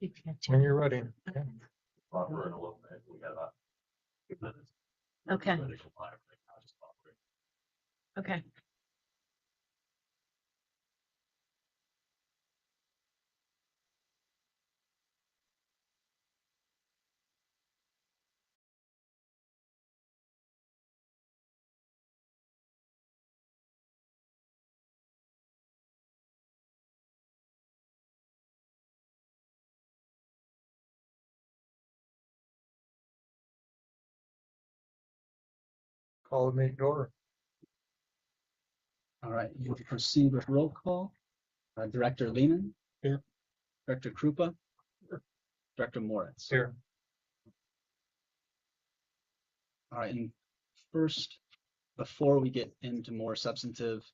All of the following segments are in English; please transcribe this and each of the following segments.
When you're ready. Okay. Okay. Okay. Call the meeting to order. All right, you will proceed with roll call. Director Lehman. Here. Director Krupa. Director Moritz. Here. All right, and first, before we get into more substantive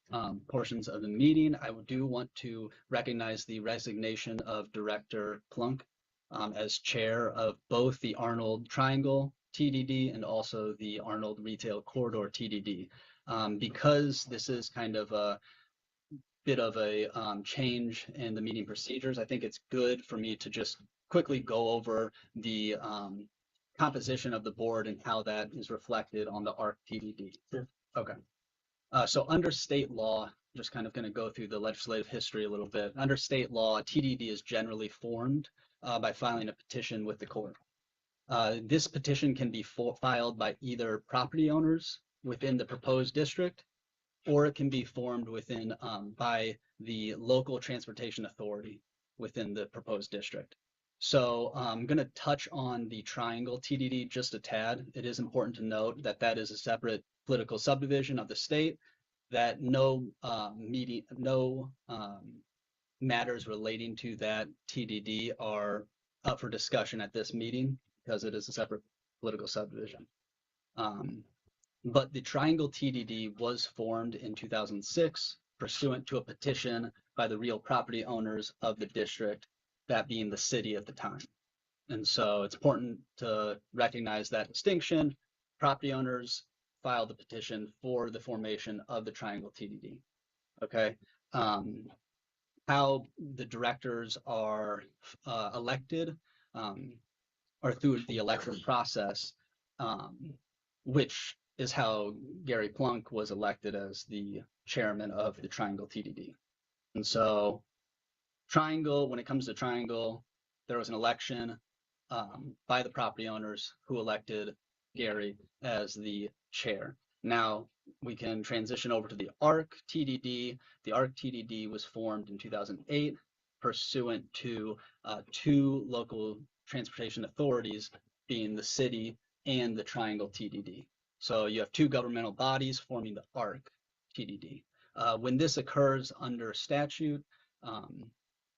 portions of the meeting, I do want to recognize the resignation of Director Plunk as chair of both the Arnold Triangle TDD and also the Arnold Retail Corridor TDD. Because this is kind of a bit of a change in the meeting procedures, I think it's good for me to just quickly go over the composition of the board and how that is reflected on the ARC TDD. Sure. Okay. So under state law, just kind of going to go through the legislative history a little bit. Under state law, TDD is generally formed by filing a petition with the court. This petition can be filed by either property owners within the proposed district, or it can be formed within by the local transportation authority within the proposed district. So I'm going to touch on the Triangle TDD just a tad. It is important to note that that is a separate political subdivision of the state, that no matters relating to that TDD are up for discussion at this meeting because it is a separate political subdivision. But the Triangle TDD was formed in 2006 pursuant to a petition by the real property owners of the district, that being the city at the time. And so it's important to recognize that distinction. Property owners filed the petition for the formation of the Triangle TDD. Okay. How the directors are elected or through the election process, which is how Gary Plunk was elected as the chairman of the Triangle TDD. And so Triangle, when it comes to Triangle, there was an election by the property owners who elected Gary as the chair. Now we can transition over to the ARC TDD. The ARC TDD was formed in 2008 pursuant to two local transportation authorities, being the city and the Triangle TDD. So you have two governmental bodies forming the ARC TDD. When this occurs under statute,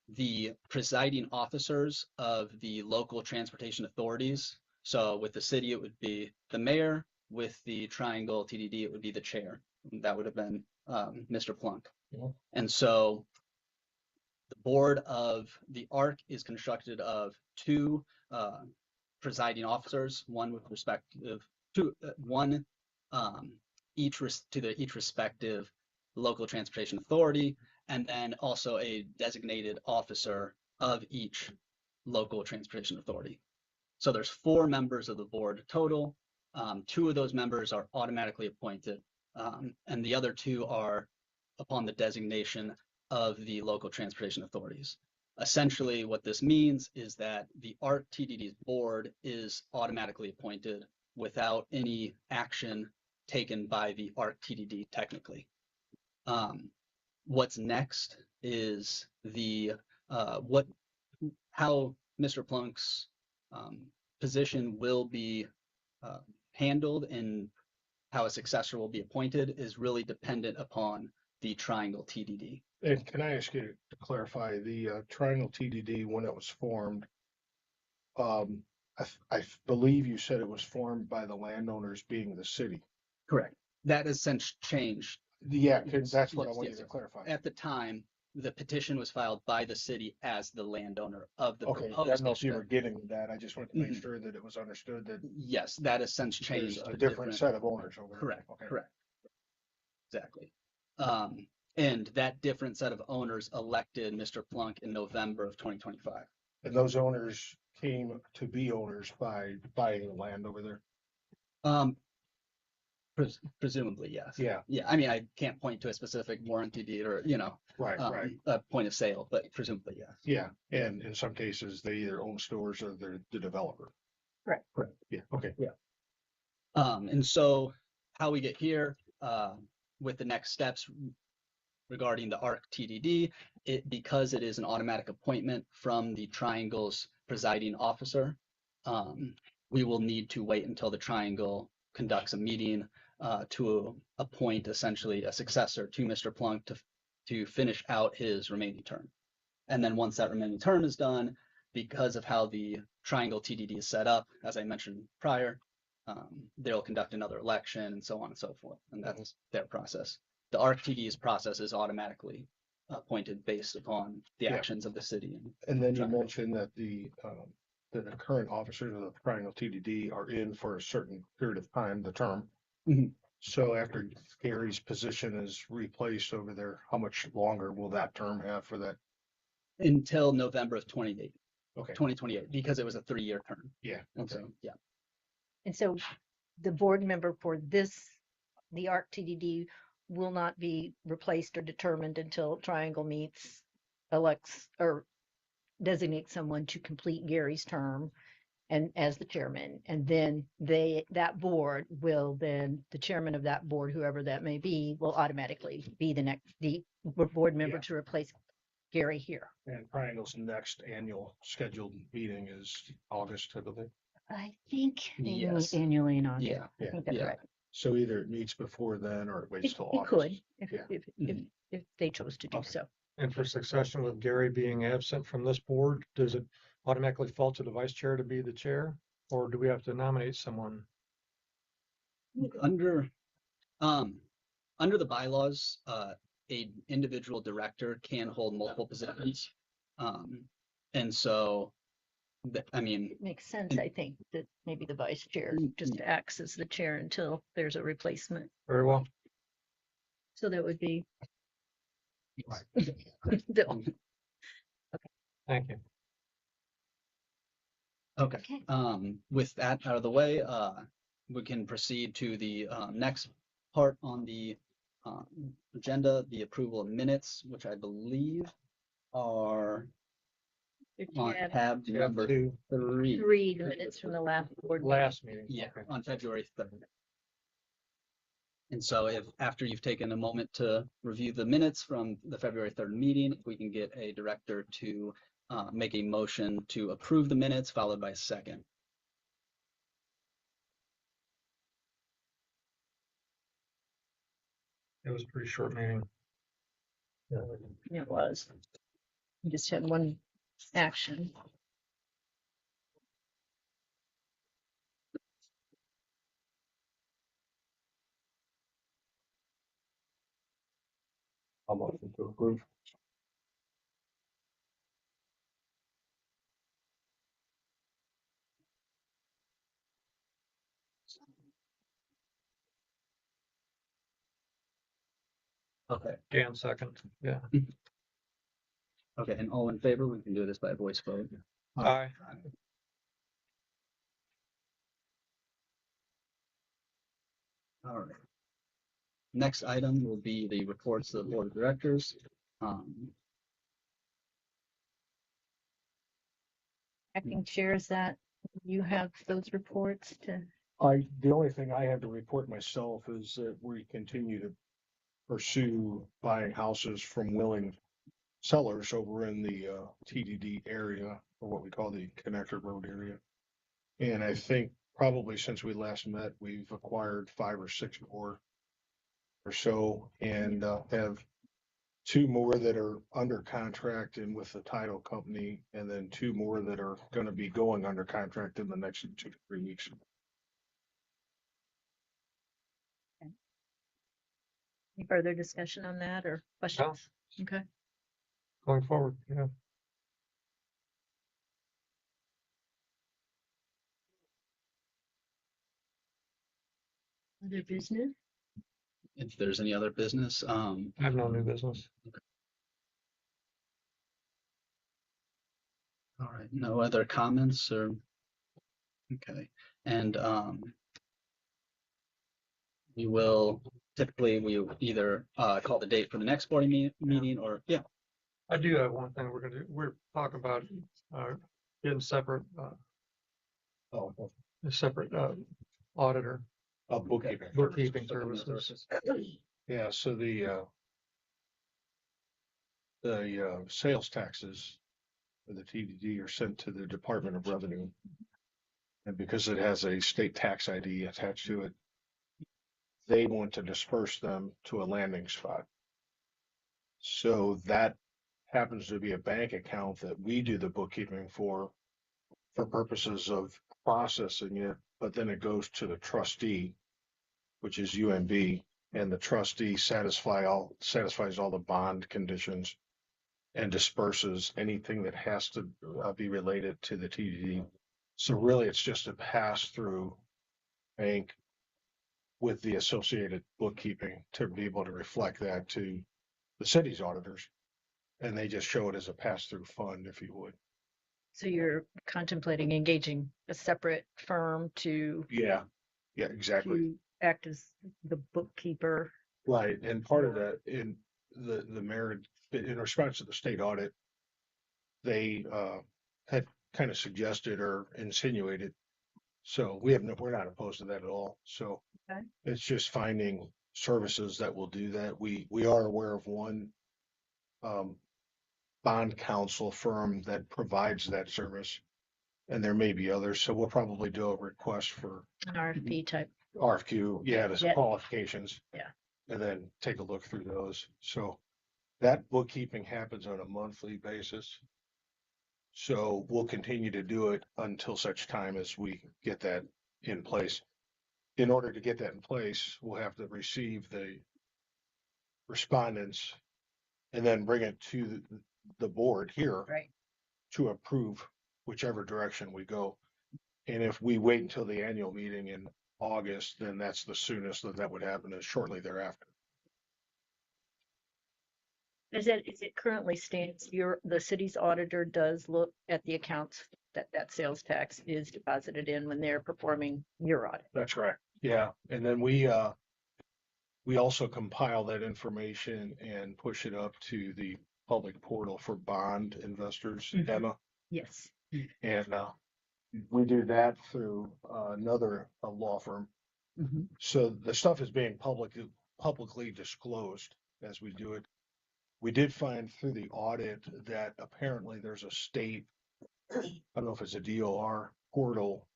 the presiding officers of the local transportation authorities, so with the city it would be the mayor, with the Triangle TDD it would be the chair. That would have been Mr. Plunk. Yeah. And so the board of the ARC is constructed of two presiding officers, one with respective to each respective local transportation authority, and then also a designated officer of each local transportation authority. So there's 4 members of the board total. 2 of those members are automatically appointed, and the other 2 are upon the designation of the local transportation authorities. Essentially, what this means is that the ARC TDD's board is automatically appointed without any action taken by the ARC TDD technically. What's next is the how Mr. Plunk's position will be handled and how a successor will be appointed is really dependent upon the Triangle TDD. And can I ask you to clarify the Triangle TDD when it was formed? I believe you said it was formed by the landowners being the city. Correct. That has since changed. Yeah, that's what I Yes, wanted yes. to clarify. At the time, the petition was filed by the city as the landowner of the Okay, I proposed don't know if you were district. getting that. I just wanted to make sure that it was understood that Yes, that has since there's changed. a to different set of owners over there. Correct, Okay. correct. Exactly. And that different set of owners elected Mr. Plunk in November of 2025. And those owners came to be owners by buying the land over there. Presumably, yes. Yeah, Yeah, I mean, I can't point to a specific warranty deed or, right, right. a point of sale, but presumably, yes. Yeah, and in some cases, they either own stores or they're the developer. Right. Correct. Yeah, okay. And so how we get here, with the next steps regarding the ARC TDD, because it is an automatic appointment from the Triangle's presiding officer, we will need to wait until the Triangle conducts a meeting to appoint essentially a successor to Mr. Plunk to finish out his remaining term. And then once that remaining term is done, because of how the Triangle TDD is set up, as I mentioned prior, they'll conduct another election and so on and so forth. And that's their process. The ARC TD's process is automatically appointed based upon the actions of the city. And then you mentioned that the current officers of the Triangle TDD are in for a certain period of time, the term. Mhm. So after Gary's position is replaced over there, how much longer will that term have for that? Until November of 2028, Okay, because it was a 3-year term. yeah, And okay. so, yeah. And so the board member for the ARC TDD will not be replaced or determined until Triangle meets, elects, or designates someone to complete Gary's term and as the chairman. And then that board will then, the chairman of that board, whoever that may be, will automatically be the board member Yeah. to replace Gary here. And Triangle's next annual scheduled meeting is August, I believe. I think they meet Yes. annually in August. Yeah. I think that's Yeah. right. So either it meets before then or it waits till It August. could, Yeah. if they chose to do Okay. so. And for succession with Gary being absent from this board, does it automatically fall to the vice chair to be the chair? Or do we have to nominate someone? Under the bylaws, a individual director can hold multiple positions. And so, I mean, It makes sense, I think, that maybe the vice chair just acts as the chair until there's a replacement. Very well. So that would be Bill. Thank you. okay. Okay. With that out of the way, we can proceed to the next part on the agenda, the approval of minutes, which I believe are If you on have tab number Two, 3. 3 minutes from the last board meeting. last meeting. Yeah, Okay. on February 3rd. And so if after you've taken a moment to review the minutes from the February 3rd meeting, if we can get a director to make a motion to approve the minutes followed by a second. It was a pretty short meeting. It was. You just had one action. I'll motion to approve. Okay. Dan second. Yeah. Okay, and all in favor, we can do this by voice vote. Aye. All right. Next item will be the reports of the board of directors. Acting chair, is that, you have those reports to, The only thing I have to report myself is that we continue to pursue buying houses from willing sellers over in the TDD area, or what we call the Connector Road area. And I think probably since we last met, we've acquired 5 or 6 more or so, and have 2 more that are under contract and with the title company, and then 2 more that are going to be going under contract in the next 2 to 3 weeks. any further discussion on that or questions? Okay. Going forward, yeah. Other business? If there's any other business, I have no new business. all right. right, no other comments or, okay, and, we will, typically, we either, call the date for the next board meeting or, yeah, I do have one thing we're gonna do. We're talking about, getting separate, Oh, a separate, auditor, bookkeeping. bookkeeping Bookkeeping services. Yeah, so the sales taxes for the TDD are sent to the Department of Revenue. And because it has a state tax ID attached to it, they want to disperse them to a landing spot. So that happens to be a bank account that we do the bookkeeping for purposes of processing it, but then it goes to the trustee, which is UMB, and the trustee satisfies all the bond conditions and disperses anything that has to be related to the TDD. So really, it's just a pass-through bank with the associated bookkeeping to be able to reflect that to the city's auditors. And they just show it as a pass-through fund, if you would. So you're contemplating engaging a separate firm to Yeah, exactly. to act as the bookkeeper. Right. And part of that in the merit, in response to the state audit, they had kind of suggested or insinuated. So we're not opposed to that at all. So Okay. it's just finding services that will do that. We are aware of one bond counsel firm that provides that service. And there may be others. So we'll probably do a request for An RFP type. RFQ. Yeah, there's Yeah. qualifications. Yeah. And then take a look through those. So that bookkeeping happens on a monthly basis. So we'll continue to do it until such time as we get that in place. In order to get that in place, we'll have to receive the respondents and then bring it to the board here Right. to approve whichever direction we go. And if we wait until the annual meeting in August, then that's the soonest that would happen, is shortly thereafter. Is it currently stands, the city's auditor does look at the accounts that sales tax is deposited in when they're performing your audit. That's correct. Yeah, and then we also compile that information and push it up to the public portal for bond investors, Mhm. Emma. Yes. And we do that through another law firm. Mhm. So the stuff is being publicly disclosed as we do it. We did find through the audit that apparently there's a state, I don't know if it's a DOR portal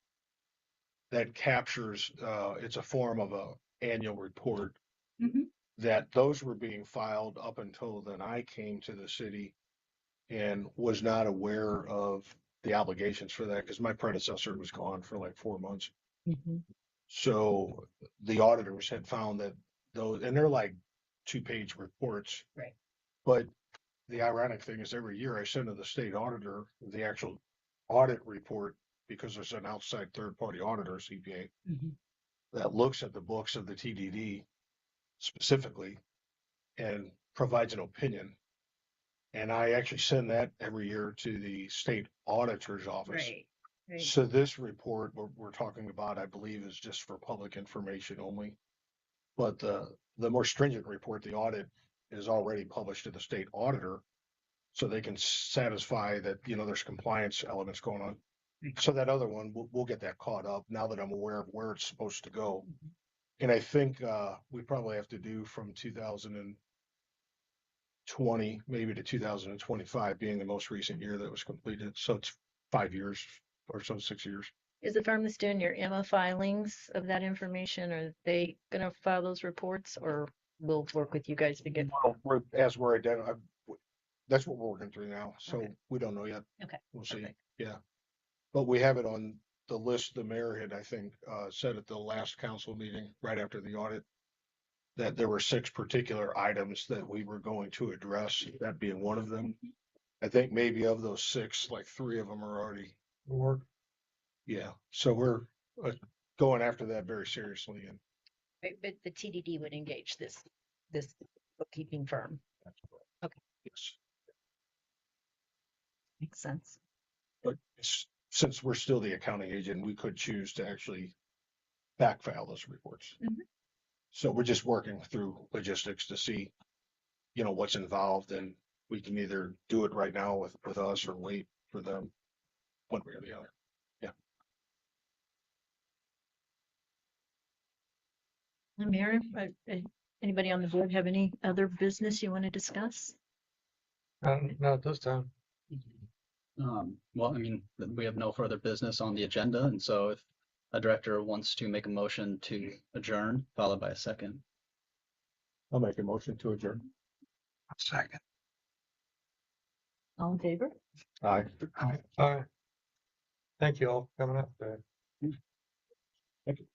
that captures, it's a form of a annual report. Mhm. That those were being filed up until then I came to the city and was not aware of the obligations for that because my predecessor was gone for like 4 months. Mhm. So the auditors had found that those, and they're like 2-page reports. Right. But the ironic thing is every year I send to the state auditor the actual audit report because there's an outside third-party auditor, CPA, Mhm. that looks at the books of the TDD specifically and provides an opinion. And I actually send that every year to the state auditor's office. Right. Right. So this report we're talking about, I believe, is just for public information only. But the more stringent report, the audit, is already published to the state auditor. So they can satisfy that, there's compliance elements going on. So that other one, we'll get that caught up now that I'm aware of where it's supposed to go. And I think we probably have to do from 2020, maybe to 2025 being the most recent year that was completed. So it's 5 years or so, 6 years. Is the firm that's doing your Emma filings of that information, are they gonna file those reports or we'll work with you guys to get? Well, we're identifying, that's what we're working through now. So Okay. we don't know yet. Okay. We'll see. Perfect. Yeah. But we have it on the list the mayor had, I think, said at the last council meeting, right after the audit, that there were 6 particular items that we were going to address, that being one of them. I think maybe of those 6, like 3 of them are already, Work. yeah. So we're going after that very seriously. And Right, but the TDD would engage this bookkeeping firm. that's correct. Okay. Yes. Makes sense. But since we're still the accounting agent, we could choose to actually backfile those reports. Mhm. So we're just working through logistics to see, what's involved, and we can either do it right now with us or wait for them, one way or the other. Mayor, anybody on the board have any other business you want to discuss? Not at this time. Well, I mean, we have no further business on the agenda, and so if a director wants to make a motion to adjourn, followed by a second. I'll make a motion to adjourn. Second. All in favor? Aye. All right. Thank you all for coming up today. Thank you.